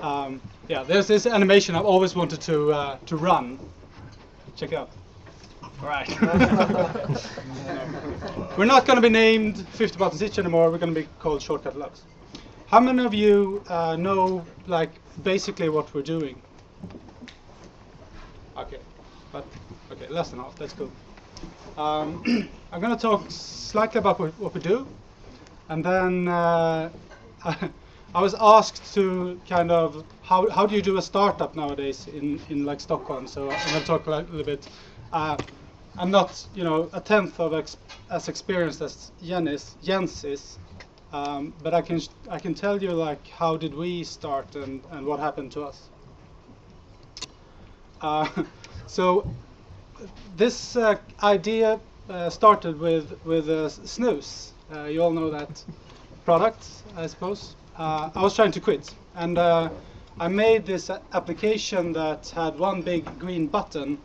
Yeah, there's this animation I've always wanted to run. Check it out. All right. We're not going to be named 50 buttons each anymore. We're going to be called Shortcut Labs. How many of you know, like, basically what we're doing? Okay, but okay, less than half. That's cool. I'm going to talk slightly about what we do, and then I was asked to kind of how do you do a startup nowadays in like Stockholm? So I'm going to talk a little bit. I'm not, you know, a tenth of as experienced as Jens is, but I can tell you like how did we start and what happened to us. So this idea started with snus. You all know that product, I suppose. I was trying to quit, and I made this application that had one big green button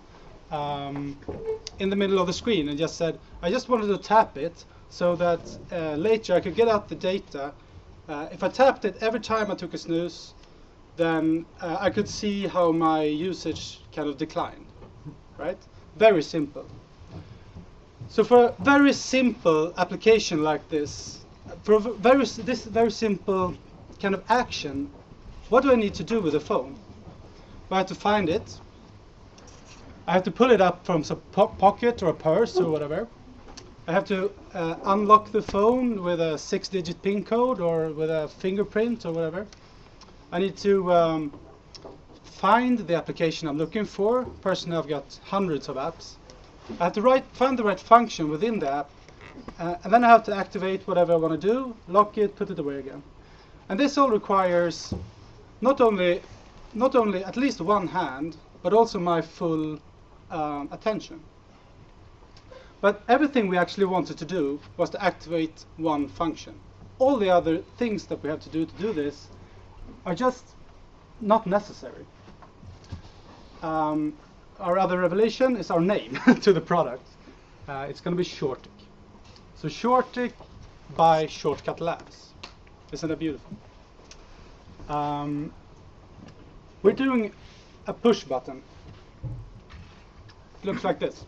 in the middle of the screen, and just said I just wanted to tap it so that later I could get out the data. If I tapped it every time I took a snooze, then I could see how my usage kind of declined, right? Very simple. So for a very simple application like this, for this very simple kind of action, what do I need to do with the phone? I have to find it. I have to pull it up from some pocket or a purse or whatever. I have to unlock the phone with a 6-digit PIN code or with a fingerprint or whatever. I need to find the application I'm looking for. Personally, I've got hundreds of apps. I have to find the right function within the app, and then I have to activate whatever I want to do, lock it, put it away again. And this all requires not only at least one hand, but also my full attention. But everything we actually wanted to do was to activate one function. All the other things that we have to do this are just not necessary. Our other revelation is our name to the product. It's going to be Shortic. So Shortic by Shortcut Labs. Isn't that beautiful? We're doing a push button. It looks like this.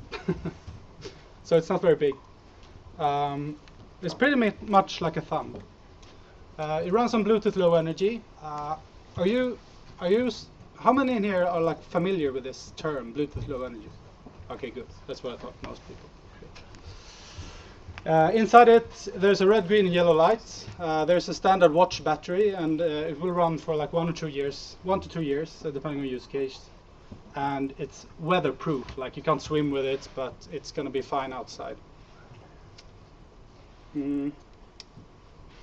So it's not very big. It's pretty much like a thumb. It runs on Bluetooth Low Energy. How many in here are like familiar with this term, Bluetooth Low Energy? Okay, good. That's what I thought, most people. Inside it, there's a red, green, and yellow light. There's a standard watch battery, and it will run for like 1 to 2 years, depending on use case. And it's weatherproof, like you can't swim with it, but it's going to be fine outside.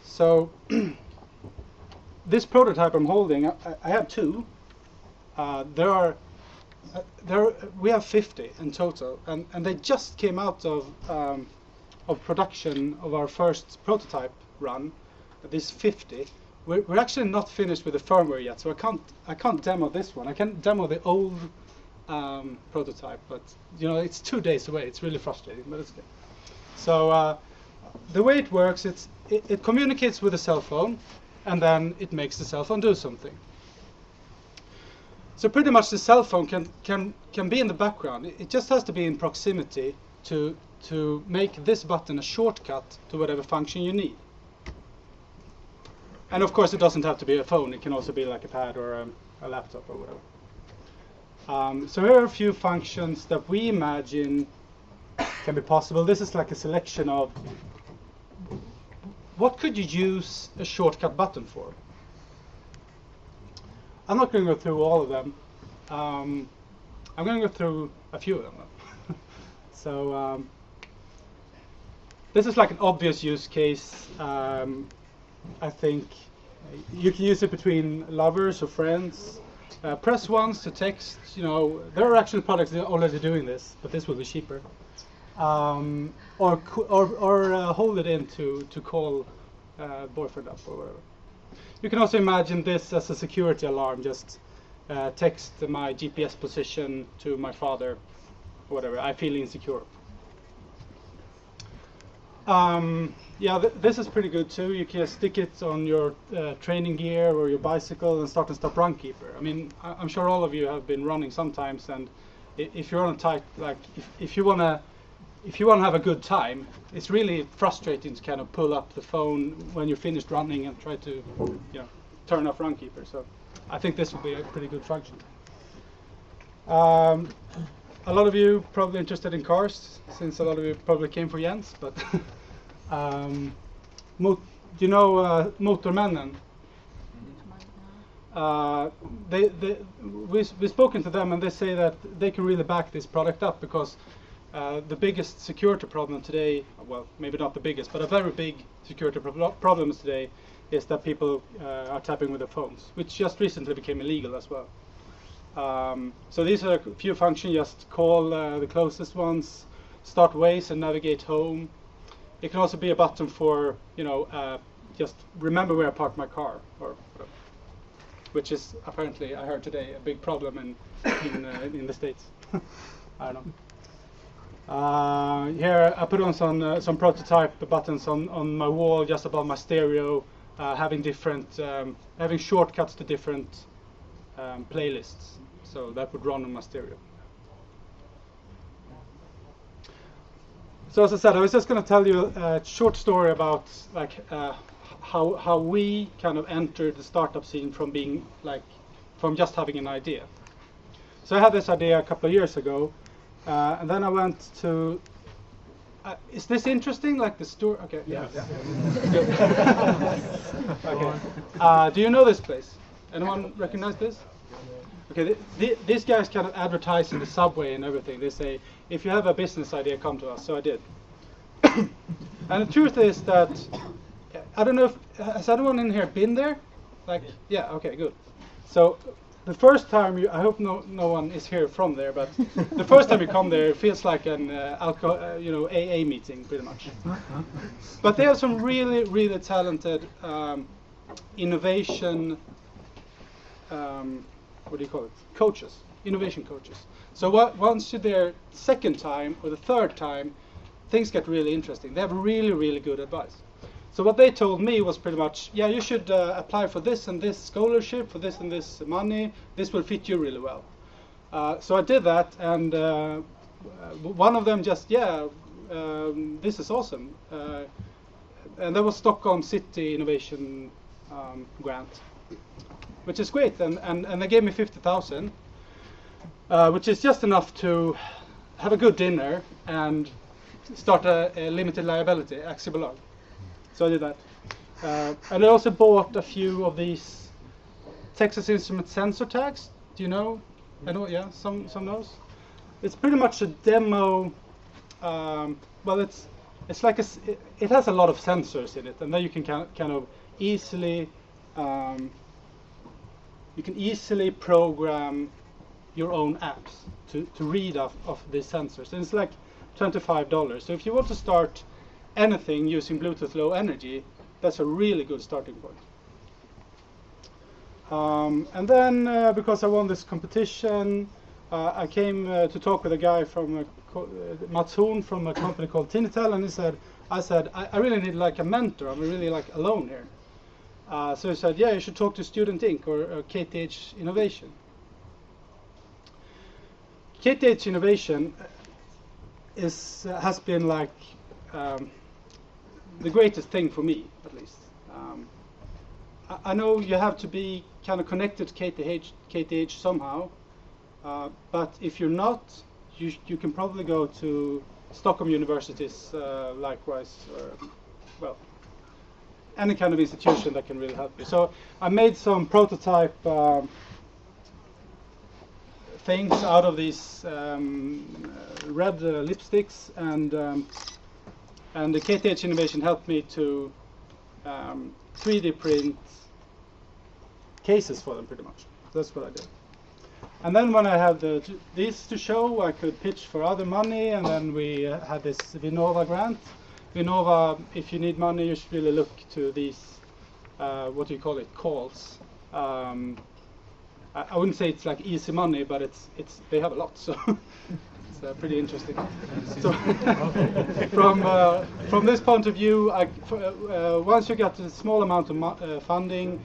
So this prototype I'm holding, I have two. We have 50 in total, and they just came out of production of our first prototype run. These 50. We're actually not finished with the firmware yet, so I can't demo this one. I can demo the old prototype, but you know it's 2 days away. It's really frustrating, but it's good. So the way it works, it communicates with the cell phone, and then it makes the cell phone do something. So pretty much the cell phone can be in the background. It just has to be in proximity to make this button a shortcut to whatever function you need. And of course, it doesn't have to be a phone. It can also be like a pad or a laptop or whatever. So here are a few functions that we imagine can be possible. This is like a selection of what could you use a shortcut button for. I'm not going to go through all of them. I'm going to go through a few of them. So this is like an obvious use case. I think you can use it between lovers or friends. Press once to text. You know, there are actually products that are already doing this, but this will be cheaper. Or hold it in to call boyfriend up or whatever. You can also imagine this as a security alarm. Just text my GPS position to my father, or whatever. I feel insecure. Yeah, this is pretty good too. You can stick it on your training gear or your bicycle and start and stop run keeper. I mean, I'm sure all of you have been running sometimes, and if you're on a tight, like if you wanna have a good time, it's really frustrating to kind of pull up the phone when you're finished running and try to, turn off run keeper. So I think this would be a pretty good function. A lot of you probably interested in cars, since a lot of you probably came for Jens, but do you know Motormännen? We've spoken to them, and they say that they can really back this product up, because the biggest security problem today, well, maybe not the biggest, but a very big security problems today is that people are tapping with their phones, which just recently became illegal as well. So these are a few functions. Just call the closest ones, start Waze and navigate home. It can also be a button for, just remember where I parked my car, or whatever, which is apparently, I heard today, a big problem in the States. I don't know. Here I put on some prototype buttons on my wall just above my stereo, having shortcuts to different playlists. So that would run on my stereo. So as I said, I was just going to tell you a short story about how we kind of entered the startup scene from just having an idea. So I had this idea a couple of years ago, and then I went to. Is this interesting? Like the story? Okay. Yes. Yeah. Okay. Do you know this place? Anyone recognize this? Okay, these guys kind of advertise in the subway and everything. They say, if you have a business idea, come to us. So I did. And the truth is that, I don't know if, has anyone in here been there? Yeah, okay, good. So the first time I hope no one is here from there, but the first time you come there, it feels like an AA meeting, pretty much. But they have some really, really talented innovation, what do you call it? Coaches, innovation coaches. So once you're there second time or the third time, things get really interesting. They have really, really good advice. So what they told me was pretty much, yeah, you should apply for this and this scholarship, for this and this money. This will fit you really well. So I did that, and one of them just, this is awesome. And that was Stockholm City Innovation Grant, which is great. And they gave me 50,000, which is just enough to have a good dinner and start a limited liability, aktiebolag. So I did that. And I also bought a few of these Texas Instruments sensor tags. Do you know? I know, yeah, some knows. It's pretty much a demo. Well, it's like it has a lot of sensors in it, and then you can kind of easily program your own apps to read off these sensors. And it's like $25. So if you want to start anything using Bluetooth Low Energy, that's a really good starting point. And then because I won this competition, I came to talk with a guy from Mats Horn from a company called Tinitel, and I said I really need like a mentor. I'm really like alone here. So he said, yeah, you should talk to Student Inc. or KTH Innovation. KTH Innovation has been like the greatest thing for me, at least. I know you have to be kind of connected to KTH somehow, but if you're not, you can probably go to Stockholm universities likewise, or, well, any kind of institution that can really help you. So I made some prototype things out of these red lipsticks, and the KTH Innovation helped me to 3D print cases for them, pretty much. That's what I did. And then when I had these to show, I could pitch for other money, and then we had this Vinnova grant. Vinnova, if you need money, you should really look to these, what do you call it, calls. I wouldn't say it's like easy money, but they have a lot, so it's pretty interesting. So from this point of view, once you get a small amount of funding,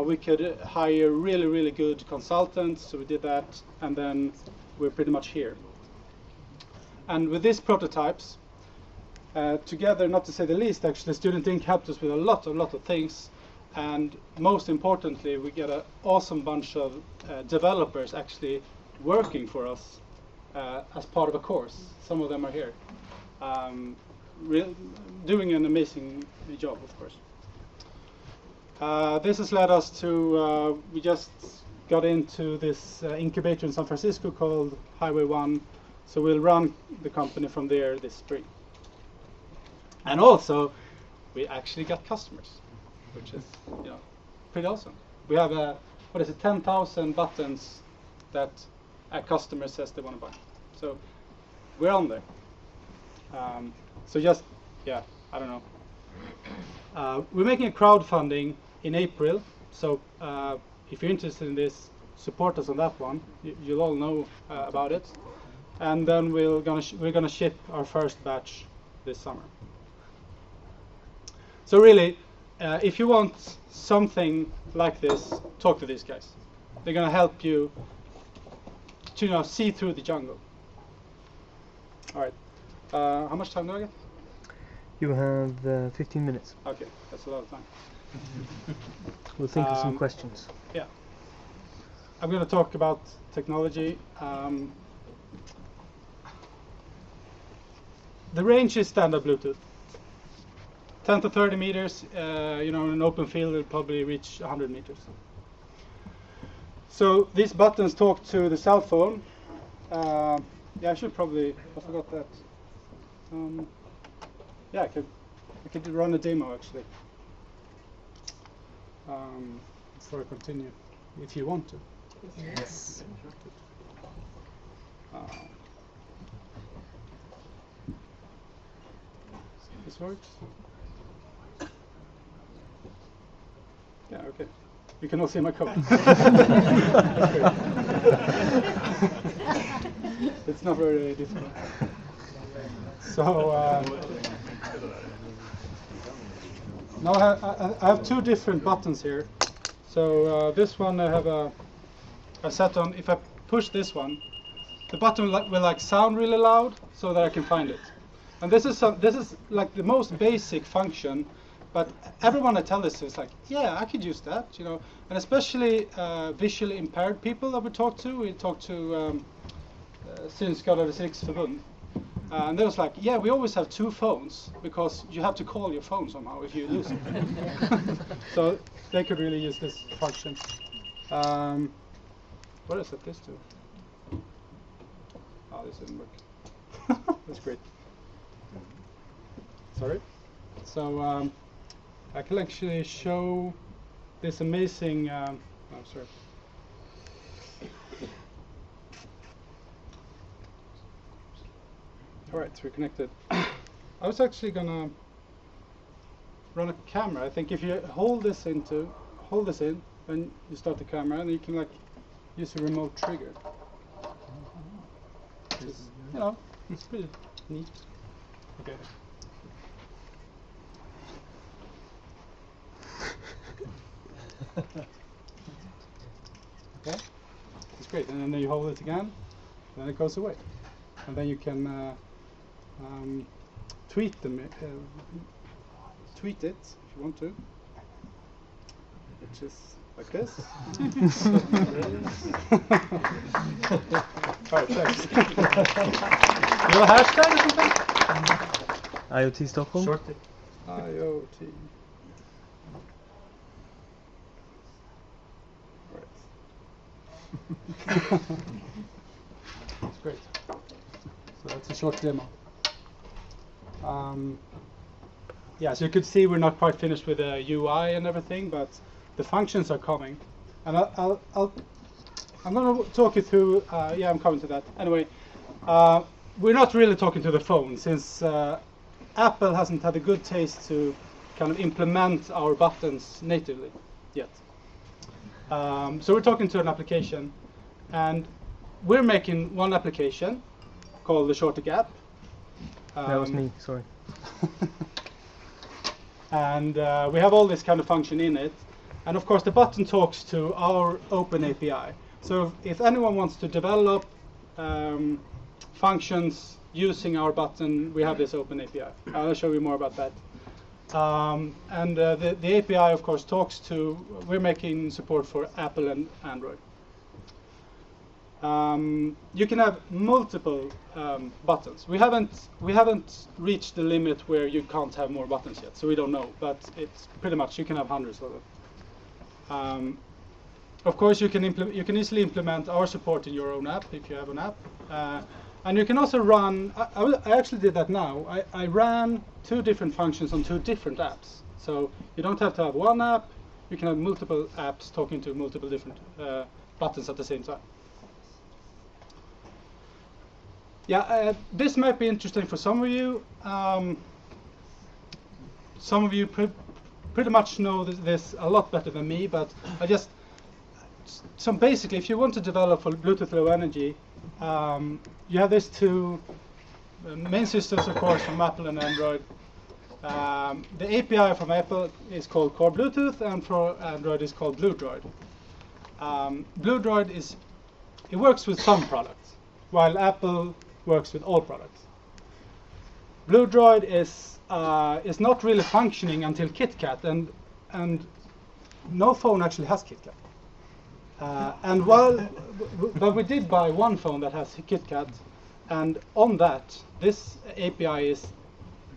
we could hire really good consultants. So we did that, and then we're pretty much here. And with these prototypes, together, not to say the least, actually, Student Inc. helped us with a lot of things. And most importantly, we get an awesome bunch of developers actually working for us as part of a course. Some of them are here, doing an amazing job, of course. This has led us to, we just got into this incubator in San Francisco called Highway 1. So we'll run the company from there this spring. And also, we actually got customers, which is pretty awesome. We have 10,000 buttons that a customer says they want to buy. So we're on there. So just, I don't know. We're making a crowdfunding in April. So if you're interested in this, support us on that one. You'll all know about it. And then we're gonna ship our first batch this summer. So really, if you want something like this, talk to these guys. They're gonna help you to see through the jungle. All right. How much time do I get? You have 15 minutes. Okay, that's a lot of time. We'll think of some questions. Yeah. I'm going to talk about technology. The range is standard Bluetooth. 10 to 30 meters, in an open field, it'll probably reach 100 meters. So these buttons talk to the cell phone. I should probably, I forgot that. I could run a demo actually. Before I continue, if you want to. Yes. This works? Yeah, okay. You can all see my code. It's not very difficult. So now I have two different buttons here. So this one I set on. If I push this one, the button will sound really loud so that I can find it. And this is like the most basic function, but everyone I tell this is like, yeah, I could use that, and especially visually impaired people that we talk to Synskadades Riksförbund. And they was like, yeah, we always have two phones because you have to call your phone somehow if you lose it. So they could really use this function. What is it this to? Oh, this didn't work. That's great. Sorry. So I can actually show this amazing. Sorry. All right, so we're connected. I was actually gonna run a camera. I think if you hold this in, then you start the camera, and you can use a remote trigger. Which is, it's pretty neat. Okay. Okay, it's great. And then you hold it again, and then it goes away, and then you can tweet it if you want to, which is like this. All right, thanks. You have a hashtag or something? IoT Stockholm? Shortly. IoT. That's great. So that's a short demo. So you could see we're not quite finished with the UI and everything, but the functions are coming. And I'm going to talk you through. I'm coming to that. Anyway, we're not really talking to the phone since Apple hasn't had a good taste to kind of implement our buttons natively yet. So we're talking to an application, and we're making one application called the Shortic app. That was me, sorry. And we have all this kind of function in it. And of course the button talks to our open API. So if anyone wants to develop functions using our button, we have this open API. I'll show you more about that. And the API of course talks to, we're making support for Apple and Android. You can have multiple buttons. We haven't reached the limit where you can't have more buttons yet, so we don't know. But it's pretty much you can have hundreds of them. Of course, you can easily implement our support in your own app if you have an app, and you can also run. I actually did that now. I ran 2 different functions on 2 different apps, so you don't have to have one app. You can have multiple apps talking to multiple different buttons at the same time. Yeah, this might be interesting for some of you. Some of you pretty much know this a lot better than me, but so basically, if you want to develop for Bluetooth Low Energy, you have these 2 main systems, of course, from Apple and Android. The API from Apple is called Core Bluetooth, and for Android is called BlueDroid. BlueDroid it works with some products, while Apple works with all products. BlueDroid is not really functioning until KitKat, and no phone actually has KitKat. But we did buy one phone that has KitKat, and on that, this API is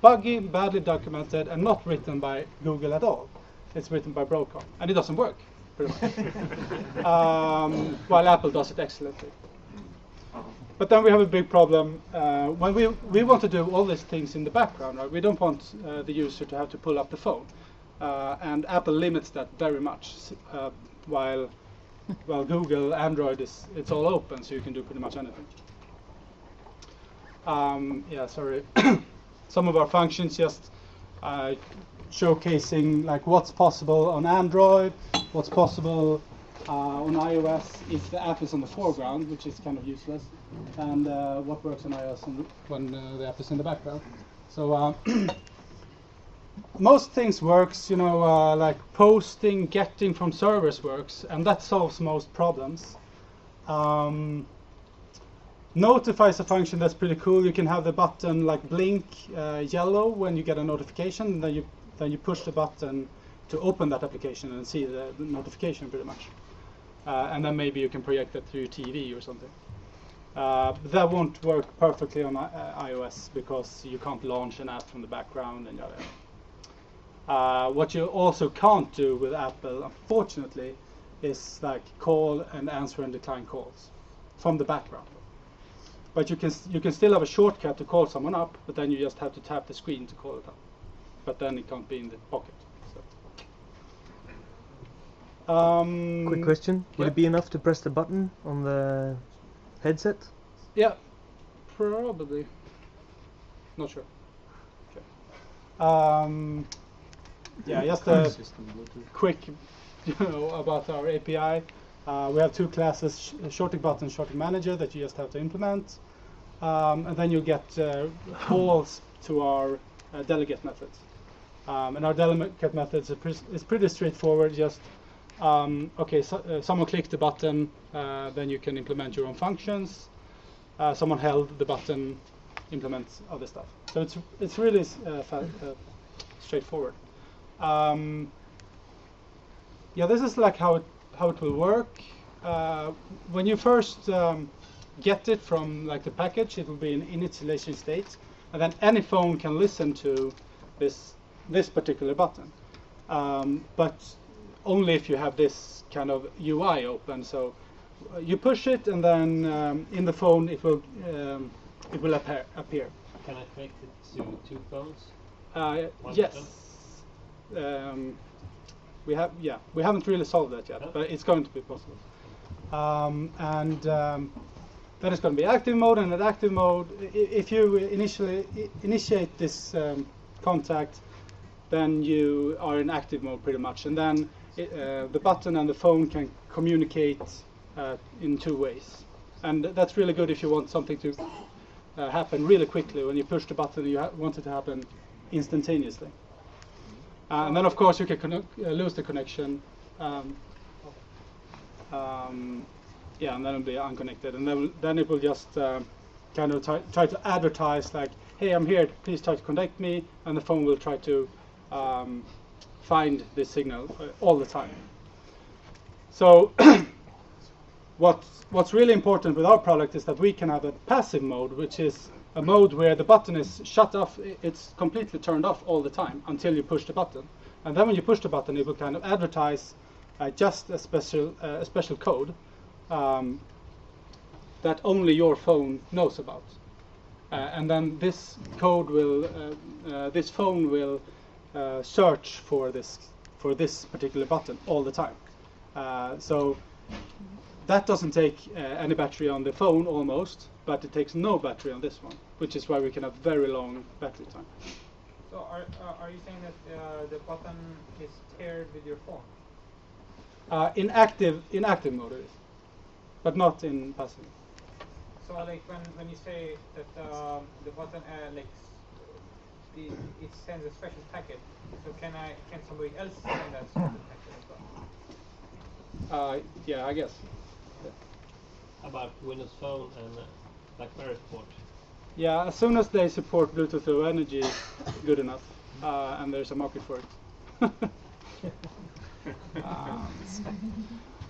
buggy, badly documented, and not written by Google at all. It's written by Broadcom, and it doesn't work, pretty much. While Apple does it excellently. But then we have a big problem when we want to do all these things in the background, right? We don't want the user to have to pull up the phone, and Apple limits that very much. While Google, Android it's all open, so you can do pretty much anything. Yeah, sorry. Some of our functions just showcasing like what's possible on Android, what's possible on iOS if the app is on the foreground, which is kind of useless, and what works on iOS when the app is in the background. So most things works, like posting, getting from servers works, and that solves most problems. Notify is a function that's pretty cool. You can have the button like blink yellow when you get a notification, and then you push the button to open that application and see the notification pretty much. And then maybe you can project that through your TV or something. That won't work perfectly on iOS because you can't launch an app from the background and yada yada. What you also can't do with Apple, unfortunately, is like call and answer and decline calls from the background. But you can still have a shortcut to call someone up, but then you just have to tap the screen to call it up. But then it can't be in the pocket. So. Quick question. Would it be enough to press the button on the headset? Yeah, probably. Not sure. Okay. Yeah, just a quick, about our API. We have 2 classes: Shortic Button, Shortic Manager, that you just have to implement, and then you get calls to our delegate methods. And our delegate methods is pretty straightforward. Just someone clicked the button, then you can implement your own functions. Someone held the button, implements other stuff. So it's really straightforward. Yeah, this is like how it will work. When you first get it from like the package, it will be in initialization state, and then any phone can listen to this particular button, but only if you have this kind of UI open. So you push it, and then in the phone it will appear. Can I connect it to 2 phones? Yes. We haven't really solved that yet, but it's going to be possible. And then it's going to be active mode, and at active mode, if you initiate this contact, then you are in active mode pretty much, and then the button and the phone can communicate in two ways. And that's really good if you want something to happen really quickly. When you push the button, you want it to happen instantaneously. And then, of course, you can lose the connection. Yeah, and then it'll be unconnected. And then it will just kind of try to advertise like, hey, I'm here, please try to connect me. And the phone will try to find this signal all the time. So what's really important with our product is that we can have a passive mode, which is a mode where the button is shut off. It's completely turned off all the time until you push the button. And then when you push the button, it will kind of advertise just a special code that only your phone knows about. And then this code will, this phone will search for this particular button all the time. So that doesn't take any battery on the phone almost, but it takes no battery on this one, which is why we can have very long battery time. So are you saying that the button is paired with your phone? In active mode it is, but not in passive. So like when you say that the button it sends a special packet, so can somebody else send that special packet as well? Yeah, I guess. About Windows Phone and BlackBerry support. Yeah, as soon as they support Bluetooth Low Energy, good enough, and there's a market for it.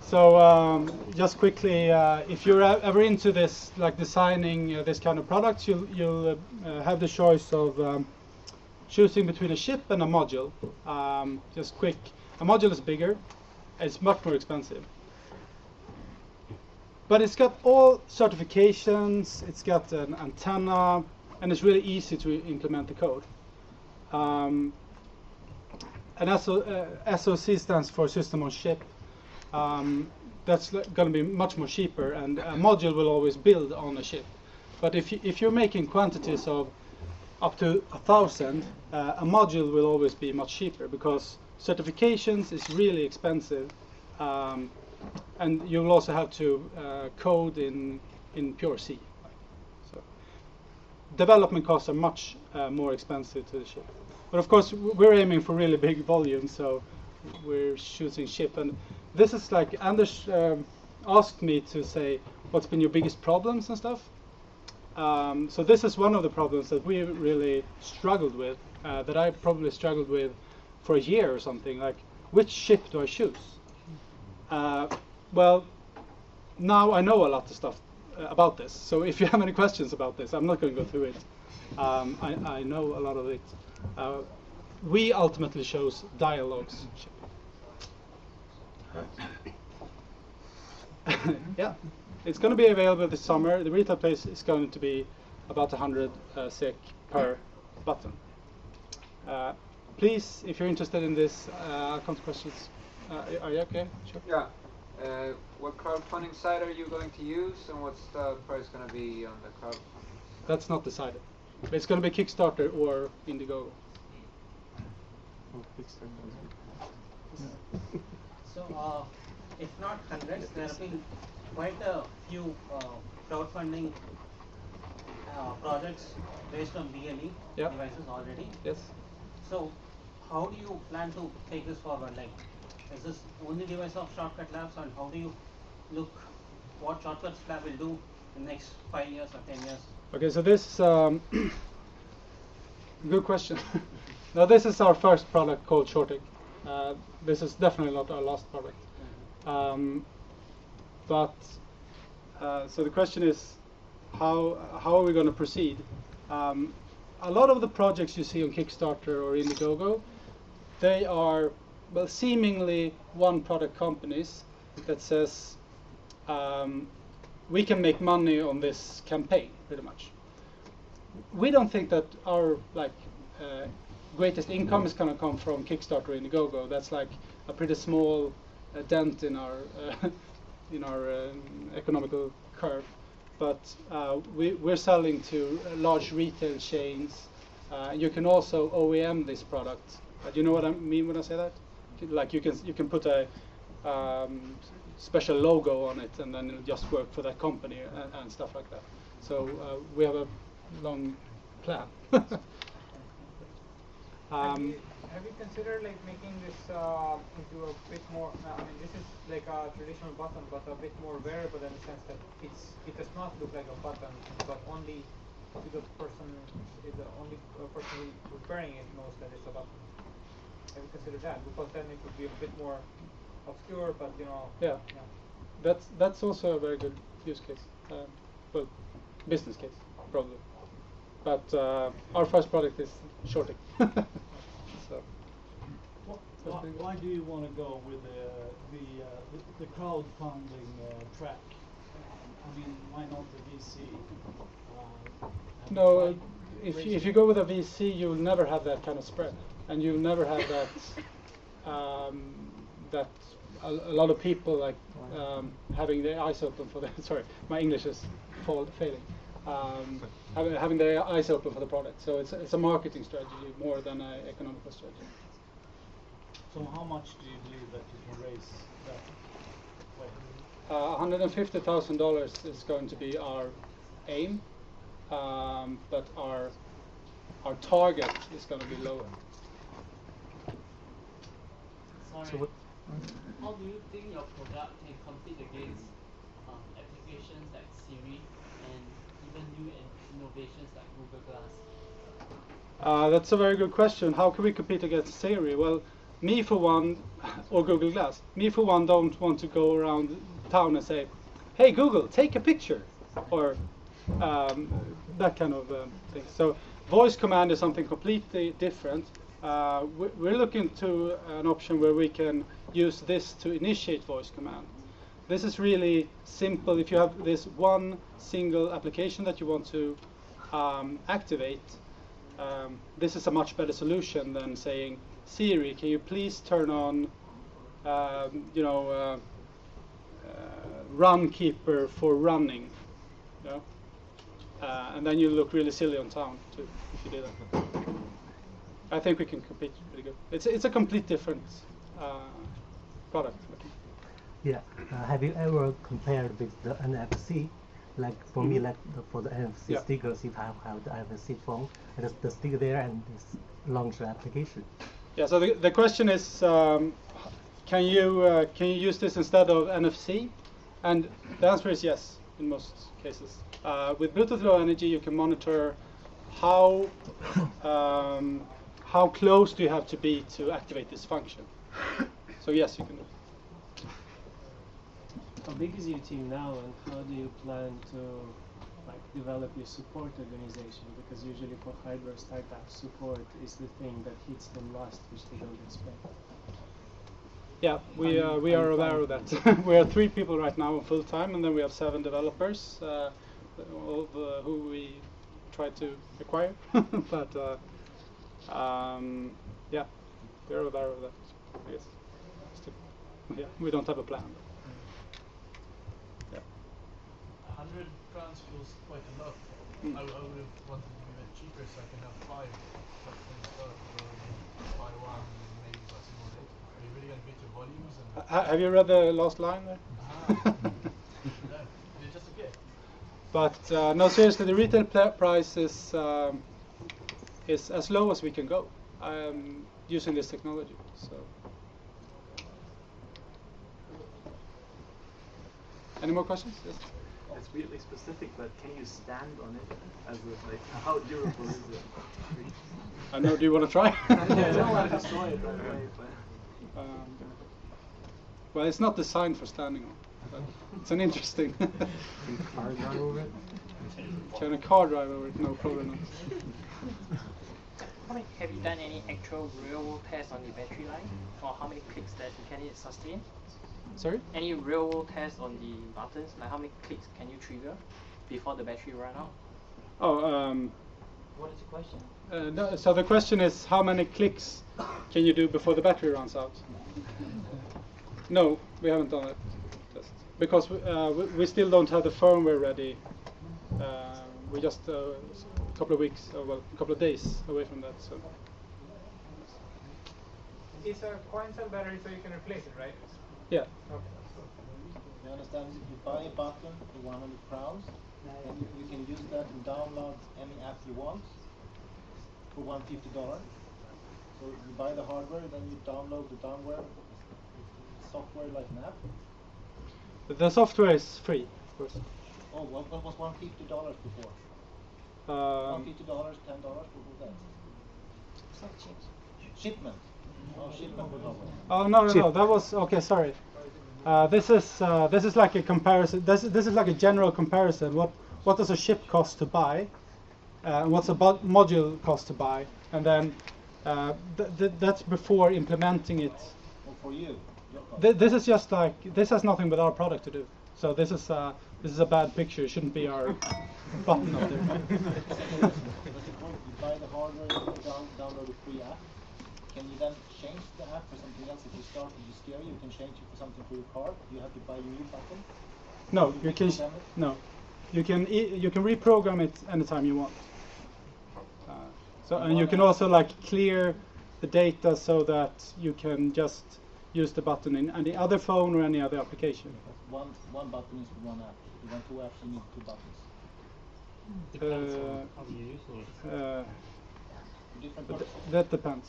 So just quickly, if you're ever into this, like designing this kind of products, you'll have the choice of choosing between a chip and a module. Just quick, a module is bigger, it's much more expensive. But it's got all certifications, it's got an antenna, and it's really easy to implement the code. And SoC stands for System on Chip. That's going to be much more cheaper, and a module will always build on a chip. But if you're making quantities of up to 1,000, a module will always be much cheaper because certifications is really expensive. And you will also have to code in pure C. So development costs are much more expensive to the chip. But of course, we're aiming for really big volume, so we're choosing chip. And this is like Anders asked me to say, what's been your biggest problems and stuff? So this is one of the problems that we really struggled with, that I probably struggled with for a year or something, like which chip do I choose? Well, now I know a lot of stuff about this. So if you have any questions about this, I'm not going to go through it. I know a lot of it. We ultimately chose Dialog's chip. Yeah, it's going to be available this summer. The retail price is going to be about 100 SEK per button. Please, if you're interested in this, I'll come to questions. Are you okay? Sure. Yeah. What crowdfunding site are you going to use, and what's the price going to be on the crowdfunding? That's not decided. It's going to be Kickstarter or Indiegogo. So, if not hundreds, there have been quite a few crowdfunding projects based on BLE devices already. Yes. So, how do you plan to take this forward? Like, is this only device of Shortcut Labs, and how do you look what Shortcut Lab will do in the next 5 years or 10 years? Okay, so this good question. Now this is our first product called Shortic. This is definitely not our last product. So the question is, how are we going to proceed? A lot of the projects you see on Kickstarter or Indiegogo, they are seemingly one-product companies that says we can make money on this campaign, pretty much. We don't think that our greatest income is going to come from Kickstarter or Indiegogo. That's like a pretty small dent in our economical curve. But we're selling to large retail chains. You can also OEM this product. Do you know what I mean when I say that? Like you can put a special logo on it, and then it'll just work for that company and stuff like that. So we have a long plan. Have you considered like making this into a bit more? I mean, this is like a traditional button, but a bit more wearable in the sense that it does not look like a button, but only to the person, the only person who's wearing it knows that it's a button. Have you considered that? Because then it would be a bit more obscure, but you know. Yeah. That's also a very good use case. Well, business case probably. But our first product is shorting. So. Why do you want to go with the crowdfunding track? I mean, why not the VC? No, if you go with a VC, you'll never have that kind of spread, and you'll never have that that a lot of people like having their eyes open for the. Sorry, my English is failing. Having their eyes open for the product, so it's a marketing strategy more than an economical strategy. So how much do you believe that you can raise that way? $150,000 is going to be our aim, but our target is going to be lower. Sorry. So what? How do you think your product can compete against applications like Siri and even new innovations like Google Glass? That's a very good question. How can we compete against Siri? Well, me for one, or Google Glass. Me for one don't want to go around town and say, "Hey Google, take a picture," or that kind of thing. So voice command is something completely different. We're looking to an option where we can use this to initiate voice command. This is really simple. If you have this one single application that you want to activate, this is a much better solution than saying, "Siri, can you please turn on, Runkeeper for running?" You know? And then you look really silly on town too if you do that. I think we can compete really good. It's a complete different product. Yeah. Have you ever compared with the NFC? Like for me, like for the NFC stickers, if I have the NFC phone, I just the stick there and just launch the application. Yeah. So the question is, can you use this instead of NFC? And the answer is yes in most cases. With Bluetooth Low Energy, you can monitor how close do you have to be to activate this function. So yes, you can do it. How big is your team now, and how do you plan to develop your support organization? Because usually for hardware startups, support is the thing that hits them last, which they don't expect. Yeah, we are aware of that. We are 3 people right now on full time, and then we have 7 developers, who we try to acquire. But yeah, we are aware of that. I guess. Yeah, we don't have a plan. 100 crowns feels quite a lot. I would have wanted to be a bit cheaper so I can have 5. But instead buy one and maybe buy some more later. Are you really going to get your volumes? And Have you read the last line there? No, it's just a gift. But no, seriously, the retail price is as low as we can go using this technology. So, any more questions? Yes. It's weirdly specific, but can you stand on it? As with, like, how durable is it? I know. Do you want to try? No, I just saw it right away. But well, it's not designed for standing on, but it's an interesting. Can a car drive over it? Can a car drive over it? No, probably not. Have you done any actual real-world tests on the battery life, or how many clicks that can it sustain? Sorry? Any real-world tests on the buttons, like how many clicks can you trigger before the battery run out? Oh, What is the question? no, so the question is, how many clicks can you do before the battery runs out? No, we haven't done it, just because we still don't have the firmware ready. We're just a couple of weeks, a couple of days away from that. So It's a coin cell battery, so you can replace it, right? yeah. Okay. understand is if you buy a button for 100 crowns, then you can use that and download any app you want for $150. So you buy the hardware, then you download the software like an app. The software is free, of course. Oh, what was $150 before? $150, $10, what was that? Shipment. Oh, shipment with hardware. Oh no, that was okay. Sorry. This is like a comparison. This is like a general comparison. What does a chip cost to buy? What's a module cost to buy? And then that's before implementing it. Well, for you. This is just like, this has nothing with our product to do. So this is a bad picture. It shouldn't be our button up there. You buy the hardware, you download a free app. Can you then change the app for something else? If you start with the stereo, you can change it for something for your car. You have to buy a new button. No, you can. No, you can reprogram it anytime you want. And you can also like clear the data so that you can just use the button in any other phone or any other application. One button is for one app. If you want 2 apps, you need 2 buttons. Depends on how you're using it. That depends.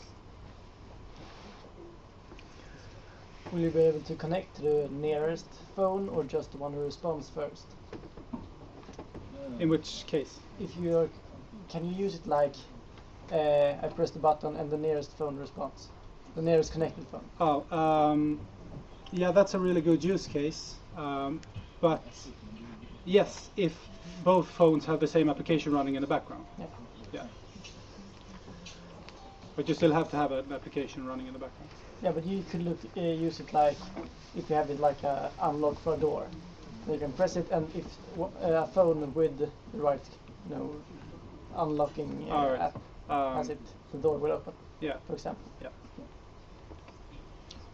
Will you be able to connect to the nearest phone or just the one who responds first? In which case? If you can you use it like I press the button and the nearest phone responds, the nearest connected phone? Oh, yeah, that's a really good use case. But yes, if both phones have the same application running in the background. Yeah. But you still have to have an application running in the background. Yeah, but you could use it like if you have it like a unlock for a door. You can press it, and if a phone with the right, unlocking app has it, the door will open. Yeah. For example. Yeah.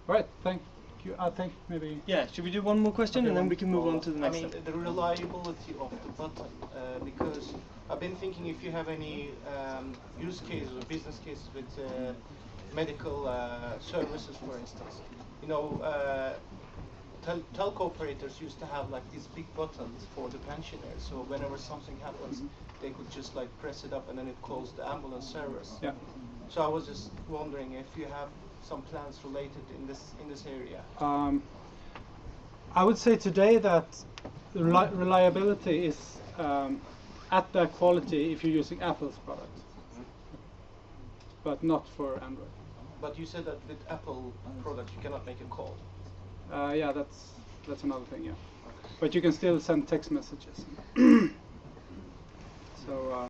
Right. Thank you. I think maybe. Yeah. Should we do one more question and then we can move on to the next step? The reliability of the button, because I've been thinking if you have any use cases or business cases with medical services, for instance. Telco operators used to have like these big buttons for the pensioners, so whenever something happens, they could just like press it up and then it calls the ambulance service. Yeah. So I was just wondering if you have some plans related in this area. I would say today that the reliability is at that quality if you're using Apple's product, but not for Android. But you said that with Apple products you cannot make a call. Yeah, that's another thing. Yeah, but you can still send text messages.